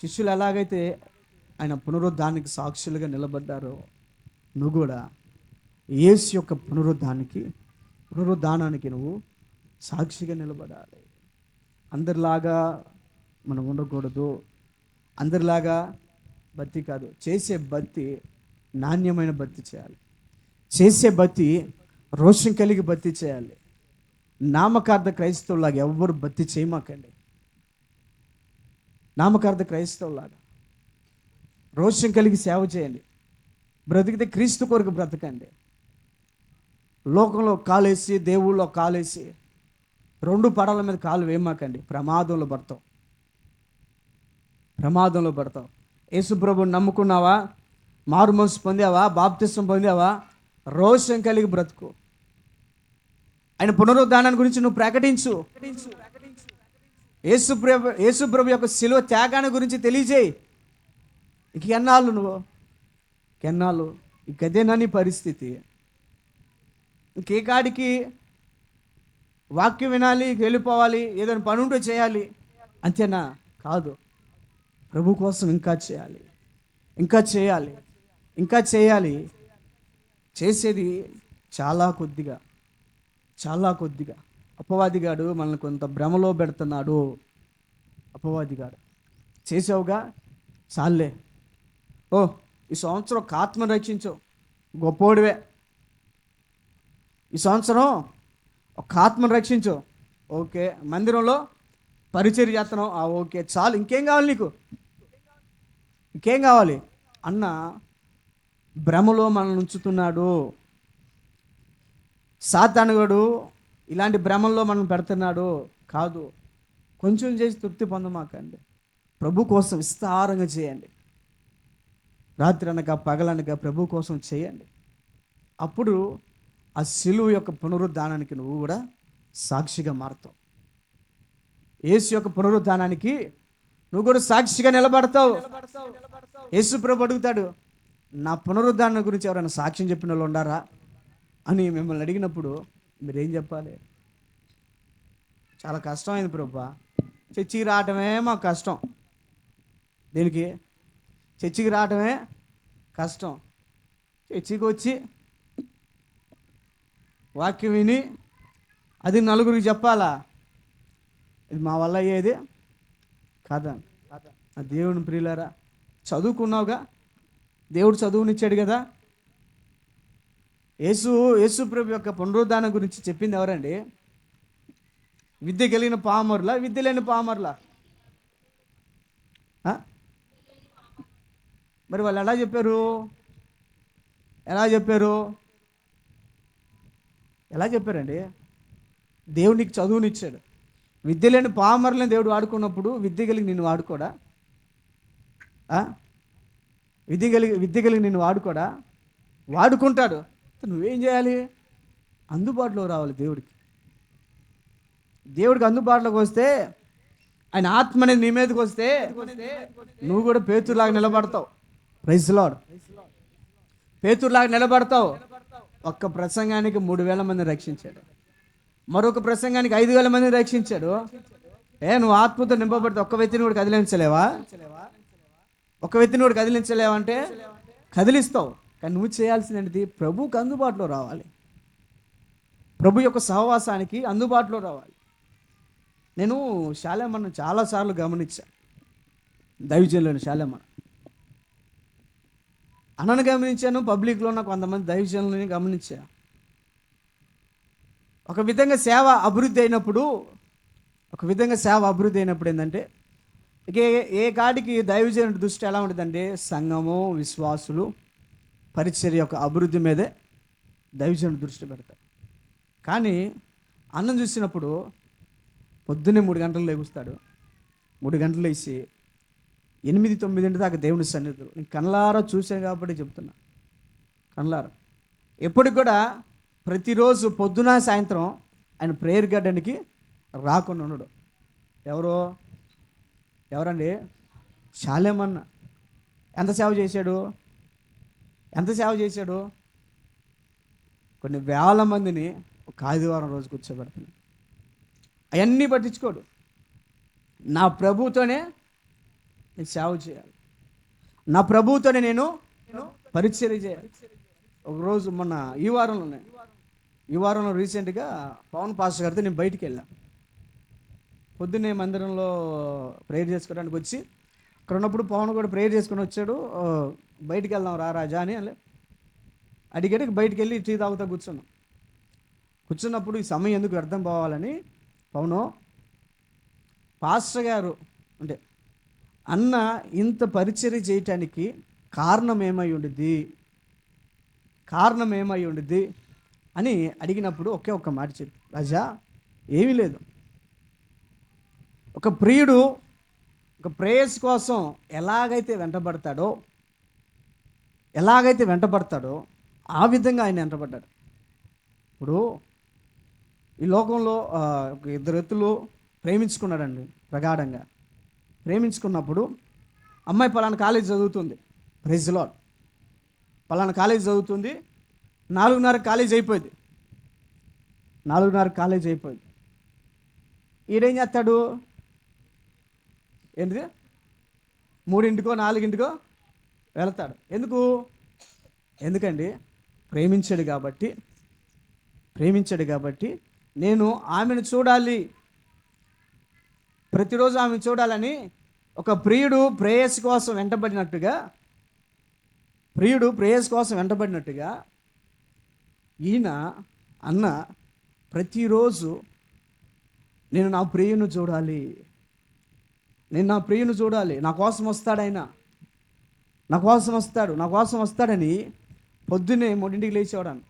శిష్యులు ఎలాగైతే ఆయన పునరుద్ధానికి సాక్షులుగా నిలబడ్డారో, నువ్వు కూడా యేసు యొక్క పునరుద్ధానానికి నువ్వు సాక్షిగా నిలబడాలి. అందరిలాగా మనం ఉండకూడదు. అందరిలాగా భక్తి కాదు, చేసే భక్తి నాణ్యమైన భక్తి చేయాలి. చేసే భక్తి రోషం కలిగి భక్తి చేయాలి. నామకార్థ క్రైస్తవులాగా ఎవ్వరు భక్తి చేయమాకండి. నామకార్థ క్రైస్తవులాగా రోషం కలిగి సేవ చేయండి. బ్రతికితే క్రీస్తు కొరకు బ్రతకండి. లోకంలో కాలేసి దేవుళ్ళో కాలేసి రెండు పడవల మీద కాలు వేయమాకండి. ప్రమాదంలో పడతావు. యేసుప్రభుని నమ్ముకున్నావా, మారు మనసు పొందావా, బాప్తిసం పొందావా, రోషం కలిగి బ్రతుకు. ఆయన పునరుద్ధానాన్ని గురించి నువ్వు ప్రకటించు. యేసుప్రభు యొక్క శిలువ త్యాగాన్ని గురించి తెలియజేయి. ఇంకెన్నాళ్ళు ఇంకదేనా నీ పరిస్థితి? ఇంకే కాడికి వాక్యం వినాలి, వెళ్ళిపోవాలి, ఏదైనా పని ఉంటే చేయాలి అంతేనా? కాదు. ప్రభు కోసం ఇంకా చేయాలి. చేసేది చాలా కొద్దిగా. అపవాదిగాడు మనల్ని కొంత భ్రమలో పెడుతున్నాడు. అపవాదిగాడు చేసావుగా చాలే, ఈ సంవత్సరం ఒక ఆత్మను రక్షించు, గొప్పోడివే. ఈ సంవత్సరం ఒక ఆత్మను రక్షించు, ఓకే. మందిరంలో పరిచర్య చేస్తున్నావు, ఓకే, చాలు. ఇంకేం కావాలి నీకు? ఇంకేం కావాలి అన్న భ్రమలో మనల్ని ఉంచుతున్నాడు సాతానుగాడు. ఇలాంటి భ్రమల్లో మనం పెడుతున్నాడు. కాదు, కొంచెం చేసి తృప్తి పొందమాకండి. ప్రభు కోసం విస్తారంగా చేయండి. రాత్రి అనగా పగలనగా ప్రభు కోసం చేయండి. అప్పుడు ఆ శిలువ యొక్క పునరుద్ధానానికి నువ్వు కూడా సాక్షిగా మారుతావు. యేసు యొక్క పునరుద్ధానానికి నువ్వు కూడా సాక్షిగా నిలబడతావు. యేసు ప్రభు అడుగుతాడు, నా పునరుద్ధానం గురించి ఎవరైనా సాక్ష్యం చెప్పిన వాళ్ళు ఉండారా అని మిమ్మల్ని అడిగినప్పుడు మీరేం చెప్పాలి? చాలా కష్టమైంది ప్రభా, చర్చికి రావటమే మాకు కష్టం. దేనికి? చర్చికి రావటమే కష్టం. చర్చికి వచ్చి వాక్యం విని అది నలుగురికి చెప్పాలా? ఇది మా వల్ల అయ్యేది కాదా? దేవుని ప్రియులారా, చదువుకున్నావుగా, దేవుడు చదువునిచ్చాడు కదా. యేసు ప్రభు యొక్క పునరుద్ధానం గురించి చెప్పింది ఎవరండి? విద్య కలిగిన పామరులా, విద్య లేని పామరులా? మరి వాళ్ళు ఎలా చెప్పారండి? దేవునికి చదువునిచ్చాడు. విద్య లేని పామరులని దేవుడు వాడుకున్నప్పుడు విద్య కలిగి నిన్ను వాడుకోడా? విద్య కలిగి నిన్ను వాడుకోడా? వాడుకుంటాడు. నువ్వేం చేయాలి? అందుబాటులో రావాలి. దేవుడికి అందుబాటులోకి వస్తే, ఆయన ఆత్మ అనేది నీ మీదకి వస్తే నువ్వు కూడా పేతురులాగా నిలబడతావు. Praise lord. పేతురులాగా నిలబడతావు. ఒక్క ప్రసంగానికి 3,000 మందిని రక్షించాడు. మరొక ప్రసంగానికి 5,000 మందిని రక్షించాడు. నువ్వు ఆత్మతో నింపబడితే ఒక్క వ్యక్తిని కూడా కదిలించలేవా? అంటే కదిలిస్తావు. కానీ నువ్వు చేయాల్సింది ప్రభువుకి అందుబాటులో రావాలి. ప్రభు యొక్క సహవాసానికి అందుబాటులో రావాలి. నేను శాలేమన్ను చాలాసార్లు గమనించాను. దైవజనులను శాలేమన్ అన్నను గమనించాను. పబ్లిక్లో ఉన్న కొంతమంది దైవజనులని గమనించాను. ఒక విధంగా సేవ అభివృద్ధి అయినప్పుడు ఏంటంటే, ఏ కాడికి దైవజనుడి దృష్టి ఎలా ఉంటుందంటే, సంఘము, విశ్వాసులు, పరిచర్య యొక్క అభివృద్ధి మీదే దైవజనుడి దృష్టి పెడతారు. కానీ అన్నం చూసినప్పుడు పొద్దున్నే 3 గంటలు లేగుస్తాడు. 3 గంటలు లేచి 8-9 దాకా దేవుని సన్నిధిలో నేను కళ్ళారా చూశాను కాబట్టి చెప్తున్నా. కళ్ళారా ఎప్పటికి కూడా ప్రతిరోజు పొద్దున సాయంత్రం ఆయన ప్రేయర్ గార్డెన్కి రాకుండా ఉండడు. ఎవరండి? శాలేమన్న. ఎంత సేవ చేశాడు? కొన్ని వేల మందిని ఒక ఆదివారం రోజు కూర్చోబెడతాను. అవన్నీ పట్టించుకోడు. నా ప్రభువుతోనే నేను సేవ చేయాలి, నా ప్రభువుతోనే నేను పరిచర్య చేయాలి. ఒకరోజు మొన్న ఈ వారంలో రీసెంట్గా పవన్ పాస్టర్ గారితో నేను బయటికి వెళ్ళాను. పొద్దున్నే మందిరంలో ప్రేయర్ చేసుకోవడానికి వచ్చి అక్కడ ఉన్నప్పుడు పవన్ కూడా ప్రేయర్ చేసుకొని వచ్చాడు. బయటికి వెళ్దాం రా రాజా అని అడిగేటికి బయటికి వెళ్ళి టీ తాగుతా కూర్చున్నప్పుడు ఈ సమయం ఎందుకు వ్యర్థం పోవాలని పవను, పాస్టర్ గారు అంటే అన్న ఇంత పరిచర్య చేయటానికి కారణం ఏమై ఉండిద్ది అని అడిగినప్పుడు ఒకే ఒక్క మాట చెప్పి, రాజా ఏమీ లేదు, ఒక ప్రియుడు ఒక ప్రేయస్ కోసం ఎలాగైతే వెంటబడతాడో ఆ విధంగా ఆయన వెంటబడ్డాడు. ఇప్పుడు ఈ లోకంలో ఒక ఇద్దరు వ్యక్తులు ప్రేమించుకున్నాడండి, ప్రగాఢంగా ప్రేమించుకున్నప్పుడు అమ్మాయి పలానా కాలేజ్ చదువుతుంది, ప్రైజ్ లార్డ్, పలానా కాలేజ్ చదువుతుంది, 4:30 కాలేజ్ అయిపోయింది. ఈడేం చేస్తాడు, ఏంటిది 3:00కో 4:00కో వెళ్తాడు. ఎందుకండి ప్రేమించాడు కాబట్టి నేను ఆమెను చూడాలి, ప్రతిరోజు ఆమెను చూడాలని ఒక ప్రియుడు ప్రేయస్ కోసం వెంటబడినట్టుగా ఈయన అన్న ప్రతిరోజు నేను నా ప్రియుని చూడాలి, నా కోసం వస్తాడని పొద్దున్నే 3:00కి లేచేవాడు.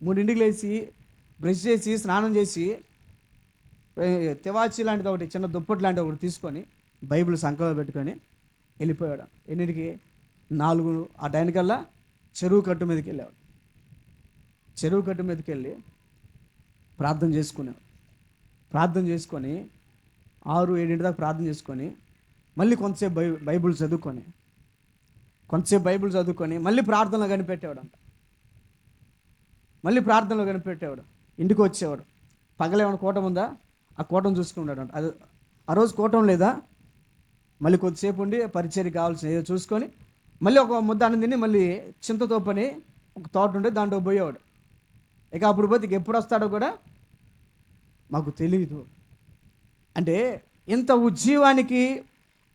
3:00కి లేచి బ్రష్ చేసి స్నానం చేసి తివాచి లాంటిది ఒకటి, చిన్న దుప్పటి లాంటిది ఒకటి తీసుకొని బైబిల్ సంకలో పెట్టుకొని వెళ్ళిపోయాడు. ఎన్నిటికి 4 ఆ టైం కల్లా చెరువు కట్టు మీదకి వెళ్ళేవాడు. చెరువు కట్టు మీదకి వెళ్ళి ప్రార్థన చేసుకొని 6-7 దాకా ప్రార్థన చేసుకొని మళ్ళీ కొంతసేపు బైబిల్ చదువుకొని మళ్ళీ ప్రార్థనలో కనిపెట్టేవాడు. ఇంటికి వచ్చేవాడు. పగలేమైనా కూటం ఉందా, ఆ కూటం చూసుకున్నాడు అంట. అది ఆ రోజు కూటం లేదా, మళ్ళీ కొద్దిసేపు ఉండి పరిచర్య కావాల్సిన ఏదో చూసుకొని మళ్ళీ ఒక ముద్ద అన్నం తిని మళ్ళీ చింతతో పని ఒక తోట ఉంటే దాంట్లో పోయేవాడు. ఇక అప్పుడు పోతే ఎప్పుడు వస్తాడో కూడా మాకు తెలియదు. అంటే ఇంత ఉజ్జీవానికి,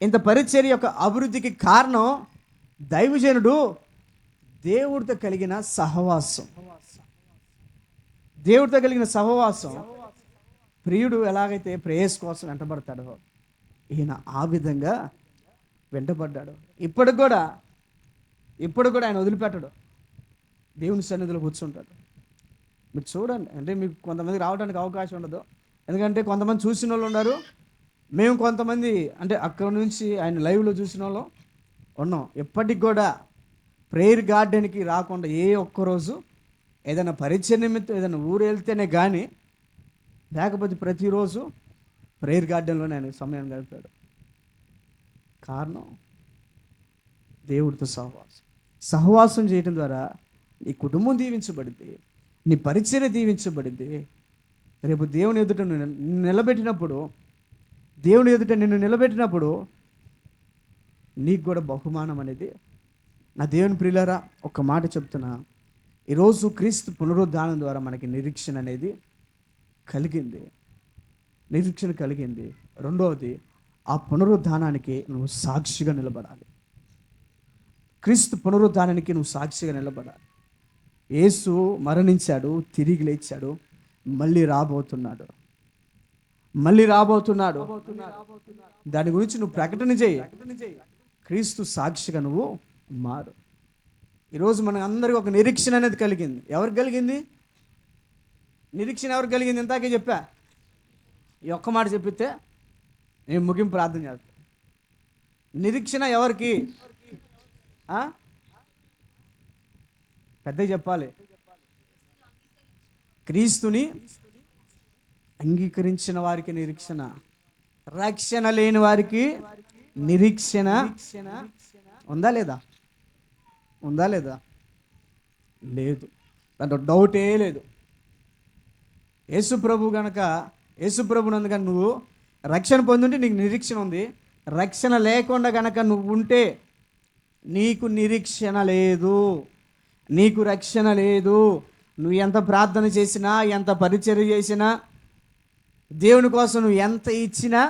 ఇంత పరిచర్య యొక్క అభివృద్ధికి కారణం దైవజనుడు దేవుడితో కలిగిన సహవాసం. ప్రియుడు ఎలాగైతే ప్రేయస్ కోసం వెంటబడతాడో ఈయన ఆ విధంగా వెంటబడ్డాడు. ఇప్పుడు కూడా ఆయన వదిలిపెట్టడు, దేవుని సన్నిధిలో కూర్చుంటాడు. మీరు చూడండి, అంటే మీకు కొంతమంది రావడానికి అవకాశం ఉండదు, ఎందుకంటే కొంతమంది చూసిన వాళ్ళు ఉన్నారు. మేము కొంతమంది అంటే అక్కడ నుంచి ఆయన లైవ్లో చూసిన వాళ్ళం ఉన్నాం. ఎప్పటికి కూడా ప్రేయర్ గార్డెన్కి రాకుండా ఏ ఒక్కరోజు ఏదైనా పరిచయ నిమిత్తం ఏదైనా ఊరు వెళ్తేనే కానీ, లేకపోతే ప్రతిరోజు ప్రేయర్ గార్డెన్లోనే ఆయన సమయం గడిపాడు. కారణం దేవుడితో సహవాసం చేయడం ద్వారా నీ కుటుంబం దీవించబడింది, నీ పరిచర్య దీవించబడింది. రేపు దేవుని ఎదుట నిన్ను నిలబెట్టినప్పుడు నీకు కూడా బహుమానం అనేది. నా దేవుని ప్రియులారా, ఒక మాట చెప్తున్నా, ఈరోజు క్రీస్తు పునరుద్ధానం ద్వారా మనకి నిరీక్షణ అనేది కలిగింది. రెండవది, ఆ పునరుద్ధానానికి నువ్వు సాక్షిగా నిలబడాలి. క్రీస్తు పునరుద్ధానానికి నువ్వు సాక్షిగా నిలబడాలి. యేసు మరణించాడు, తిరిగి లేచాడు, మళ్ళీ రాబోతున్నాడు. దాని గురించి నువ్వు ప్రకటన చేయి. క్రీస్తు సాక్షిగా నువ్వు మారు. ఈరోజు మన అందరికీ ఒక నిరీక్షణ అనేది కలిగింది. ఎవరికి కలిగింది నిరీక్షణ? ఎవరికి కలిగింది? ఇంతాకే చెప్పా. ఈ ఒక్క మాట చెప్పితే నేను ముగింపు ప్రార్థన చేస్తాను. నిరీక్షణ ఎవరికి? పెద్దగా చెప్పాలి. క్రీస్తుని అంగీకరించిన వారికి నిరీక్షణ, రక్షణ లేని వారికి నిరీక్షణ ఉందా లేదా? లేదు. దాంట్లో డౌటే లేదు. యేసుప్రభునందుక నువ్వు రక్షణ పొందుంటే నీకు నిరీక్షణ ఉంది. రక్షణ లేకుండా గనక నువ్వు ఉంటే నీకు నిరీక్షణ లేదు, నీకు రక్షణ లేదు. నువ్వు ఎంత ప్రార్థన చేసినా, ఎంత పరిచర్య చేసినా, దేవుని కోసం నువ్వు ఎంత ఇచ్చినా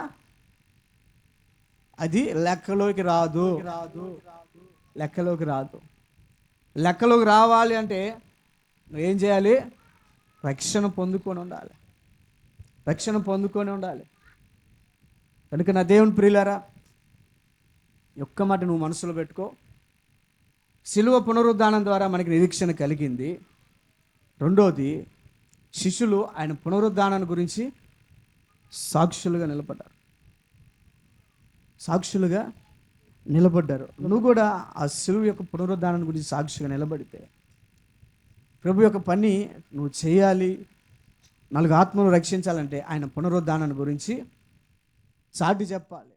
అది లెక్కలోకి రాదు. లెక్కలోకి రాదు. లెక్కలోకి రావాలి అంటే నువ్వేం చేయాలి? రక్షణ పొందుకొని ఉండాలి. రక్షణ పొందుకొని ఉండాలి. కనుక నా దేవుని ప్రియులారా, ఒక్క మాట నువ్వు మనసులో పెట్టుకో. శిలువ పునరుద్ధానం ద్వారా మనకి నిరీక్షణ కలిగింది. రెండోది, శిష్యులు ఆయన పునరుద్ధానాన్ని గురించి సాక్షులుగా నిలబడ్డారు. సాక్షులుగా నిలబడ్డారు. నువ్వు కూడా ఆ శిలువ యొక్క పునరుద్ధానాన్ని గురించి సాక్షిగా నిలబడితే ప్రభు యొక్క పని నువ్వు చేయాలి. 4 ఆత్మలు రక్షించాలంటే ఆయన పునరుద్ధానాన్ని గురించి సాటి చెప్పాలి.